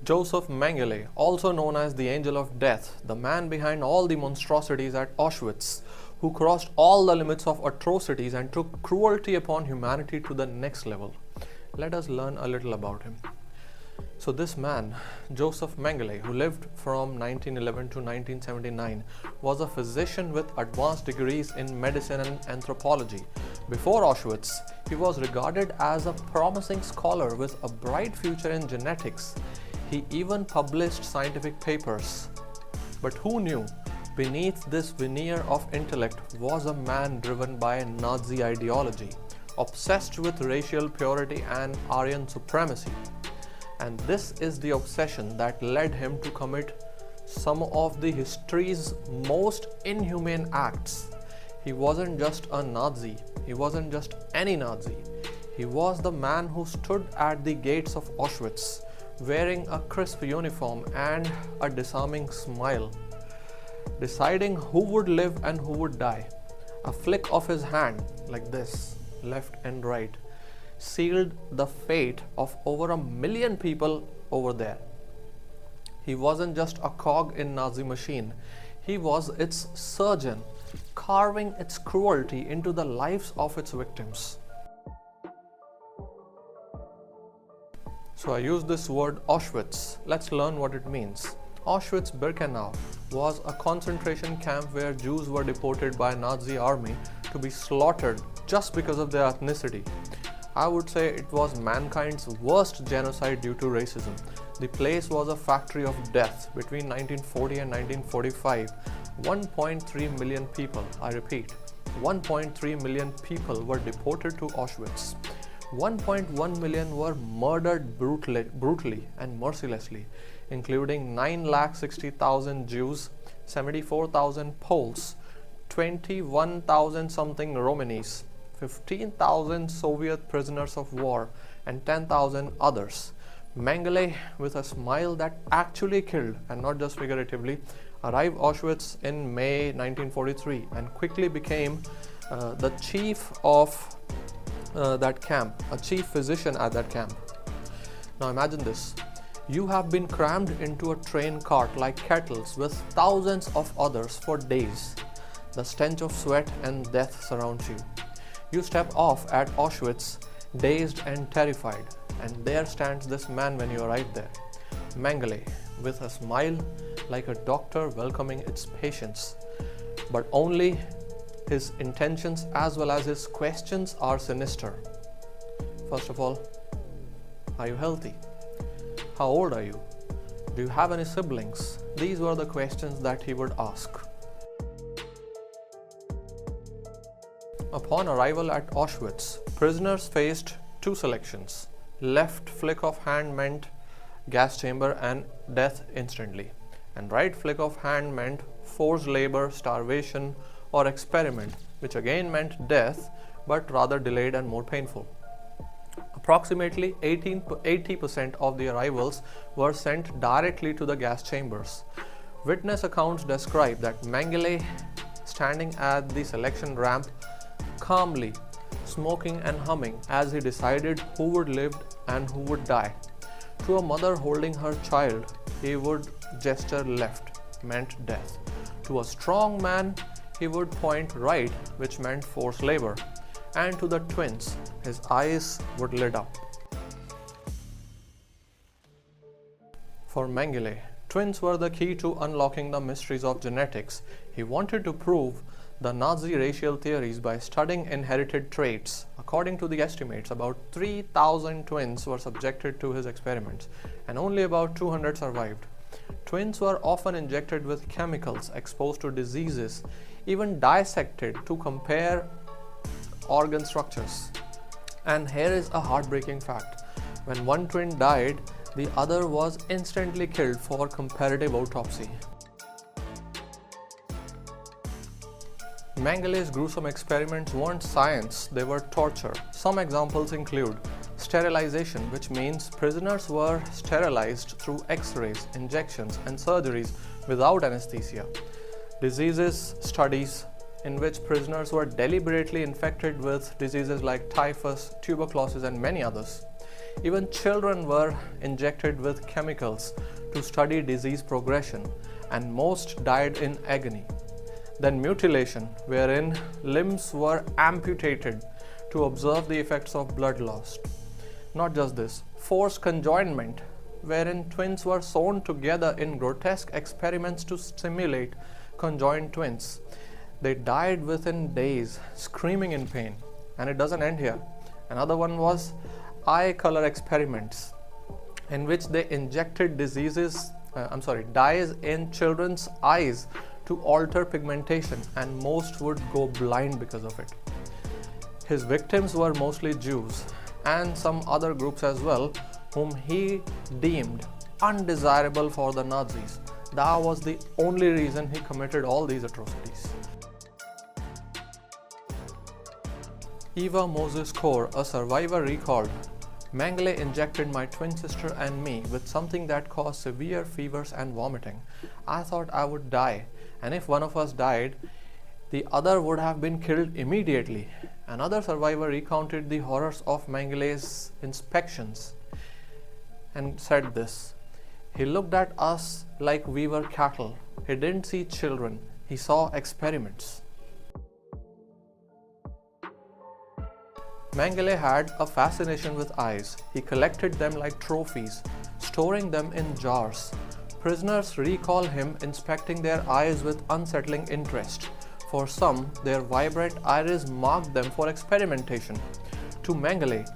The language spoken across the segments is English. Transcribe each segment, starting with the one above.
Josef Mengele, also known as the Angel of Death, the man behind all the monstrosities at Auschwitz, who crossed all the limits of atrocities and took cruelty upon humanity to the next level. Let us learn a little about him. So this man, Josef Mengele, who lived from 1911 to 1979, was a physician with advanced degrees in medicine and anthropology. Before Auschwitz, he was regarded as a promising scholar with a bright future in genetics. He even published scientific papers. But who knew? Beneath this veneer of intellect was a man driven by a Nazi ideology, obsessed with racial purity and Aryan supremacy. And this is the obsession that led him to commit some of the history's most inhumane acts. He wasn't just a Nazi, he wasn't just any Nazi. He was the man who stood at the gates of Auschwitz, wearing a crisp uniform and a disarming smile, deciding who would live and who would die. A flick of his hand, like this, left and right, sealed the fate of over 1 million people over there. He wasn't just a cog in Nazi machine, he was its surgeon, carving its cruelty into the lives of its victims. So I use this word Auschwitz. Let's learn what it means. Auschwitz-Birkenau was a concentration camp where Jews were deported by Nazi army to be slaughtered just because of their ethnicity. I would say it was mankind's worst genocide due to racism. The place was a factory of death. Between 1940 and 1945, 1.3 million people, I repeat, 1.3 million people were deported to Auschwitz. 1.1 million were murdered brutally and mercilessly, including 960,000 Jews, 74,000 Poles, 21,000 something Romanis, 15,000 Soviet prisoners of war, and 10,000 others. Mengele, with a smile that actually killed and not just figuratively, arrived Auschwitz in May 1943 and quickly became the chief of that camp, a chief physician at that camp. Now imagine this. You have been crammed into a train cart like kettles with thousands of others for days. The stench of sweat and death surrounds you. You step off at Auschwitz, dazed and terrified, and there stands this man when you arrive there. Mengele, with a smile like a doctor welcoming its patients. But only his intentions as well as his questions are sinister. First of all, are you healthy? How old are you? Do you have any siblings? These were the questions that he would ask. Upon arrival at Auschwitz, prisoners faced two selections. Left flick of hand meant gas chamber and death instantly, and right flick of hand meant forced labor, starvation, or experiment, which again meant death, but rather delayed and more painful. Approximately 80% of the arrivals were sent directly to the gas chambers. Witness accounts describe that Mengele, standing at the selection ramp, calmly smoking and humming as he decided who would live and who would die. To a mother holding her child, he would gesture left, meant death. To a strong man, he would point right, which meant forced labor. And to the twins, his eyes would lit up. For Mengele, twins were the key to unlocking the mysteries of genetics. He wanted to prove the Nazi racial theories by studying inherited traits. According to the estimates, about 3,000 twins were subjected to his experiments, and only about 200 survived. Twins were often injected with chemicals, exposed to diseases, even dissected to compare organ structures. And here is a heartbreaking fact. When one twin died, the other was instantly killed for comparative autopsy. Mengele's gruesome experiments weren't science, they were torture. Some examples include sterilization, which means prisoners were sterilized through X-rays, injections, and surgeries without anesthesia. Diseases studies, in which prisoners were deliberately infected with diseases like typhus, tuberculosis, and many others. Even children were injected with chemicals to study disease progression, and most died in agony. Then mutilation, wherein limbs were amputated to observe the effects of blood loss. Not just this, forced conjoinment, wherein twins were sewn together in grotesque experiments to simulate conjoined twins. They died within days, screaming in pain. And it doesn't end here. Another one was eye color experiments, in which they injected dyes in children's eyes to alter pigmentation, and most would go blind because of it. His victims were mostly Jews and some other groups as well, whom he deemed undesirable for the Nazis. That was the only reason he committed all these atrocities. Eva Moses Kaur, a survivor, recalled, "Mengele injected my twin sister and me with something that caused severe fevers and vomiting. I thought I would die, and if one of us died, the other would have been killed immediately." Another survivor recounted the horrors of Mengele's inspections and said this, "He looked at us like we were cattle. He didn't see children, he saw experiments." Mengele had a fascination with eyes. He collected them like trophies, storing them in jars. Prisoners recall him inspecting their eyes with unsettling interest. For some, their vibrant iris marked them for experimentation. To Mengele,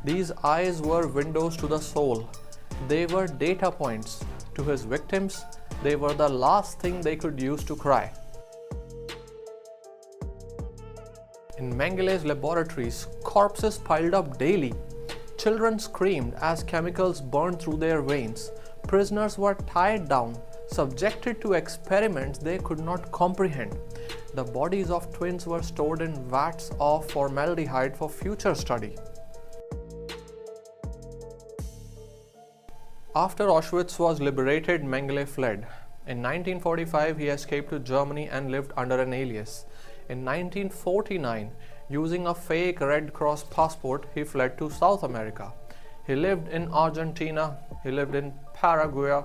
these eyes were windows to the soul. They were data points. To his victims, they were the last thing they could use to cry. In Mengele's laboratories, corpses piled up daily. Children screamed as chemicals burned through their veins. Prisoners were tied down, subjected to experiments they could not comprehend. The bodies of twins were stored in vats of formaldehyde for future study. After Auschwitz was liberated, Mengele fled. In 1945, he escaped to Germany and lived under an alias. In 1949, using a fake Red Cross passport, he fled to South America. He lived in Argentina, he lived in Paraguay,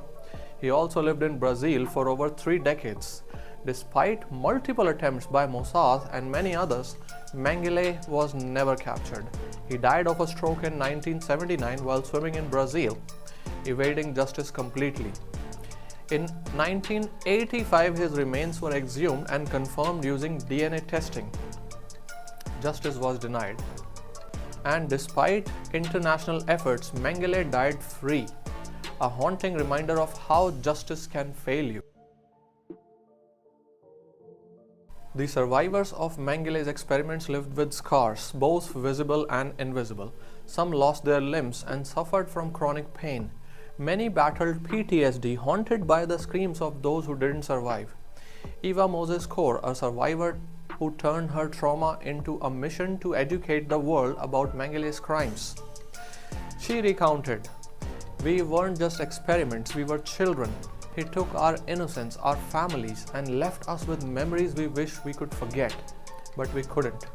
he also lived in Brazil for over 3 decades. Despite multiple attempts by Mossad and many others, Mengele was never captured. He died of a stroke in 1979 while swimming in Brazil, evading justice completely. In 1985, his remains were exhumed and confirmed using DNA testing. Justice was denied. And despite international efforts, Mengele died free, a haunting reminder of how justice can fail you. The survivors of Mengele's experiments lived with scars, both visible and invisible. Some lost their limbs and suffered from chronic pain. Many battled PTSD, haunted by the screams of those who didn't survive. Eva Moses Kaur, a survivor who turned her trauma into a mission to educate the world about Mengele's crimes. She recounted, "We weren't just experiments, we were children. He took our innocence, our families, and left us with memories we wish we could forget, but we couldn't."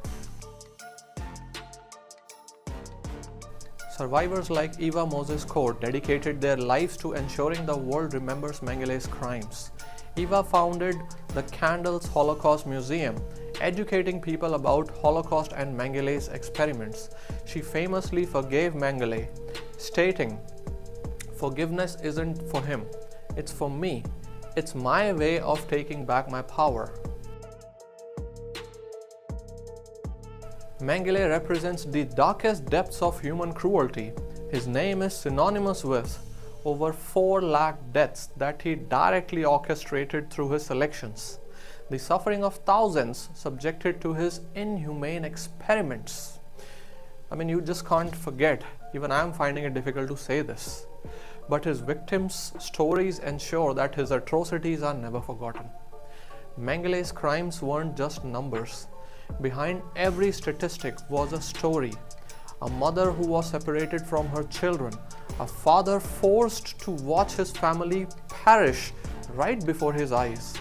Survivors like Eva Moses Kaur dedicated their lives to ensuring the world remembers Mengele's crimes. Eva founded the Candles Holocaust Museum, educating people about Holocaust and Mengele's experiments. She famously forgave Mengele, stating, "Forgiveness isn't for him, it's for me. It's my way of taking back my power." Mengele represents the darkest depths of human cruelty. His name is synonymous with over 4 lakh deaths that he directly orchestrated through his selections. The suffering of thousands subjected to his inhumane experiments. I mean, you just can't forget. Even I am finding it difficult to say this. But his victims' stories ensure that his atrocities are never forgotten. Mengele's crimes weren't just numbers. Behind every statistic was a story. A mother who was separated from her children, a father forced to watch his family perish right before his eyes,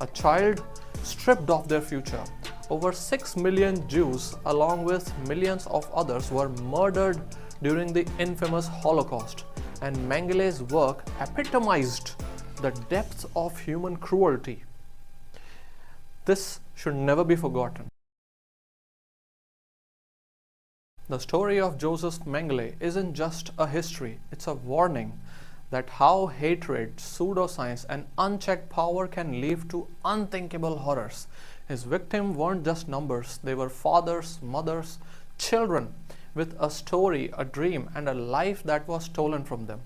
a child stripped of their future. Over 6 million Jews, along with millions of others, were murdered during the infamous Holocaust, and Mengele's work epitomized the depths of human cruelty. This should never be forgotten. The story of Josef Mengele isn't just a history, it's a warning that how hatred, pseudoscience, and unchecked power can lead to unthinkable horrors. His victims weren't just numbers, they were fathers, mothers, children with a story, a dream, and a life that was stolen from them.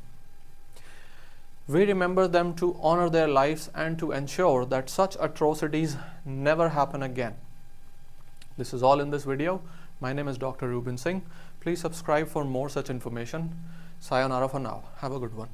We remember them to honor their lives and to ensure that such atrocities never happen again. This is all in this video. My name is Dr. Rubin Singh. Please subscribe for more such information. Sayonara for now. Have a good one.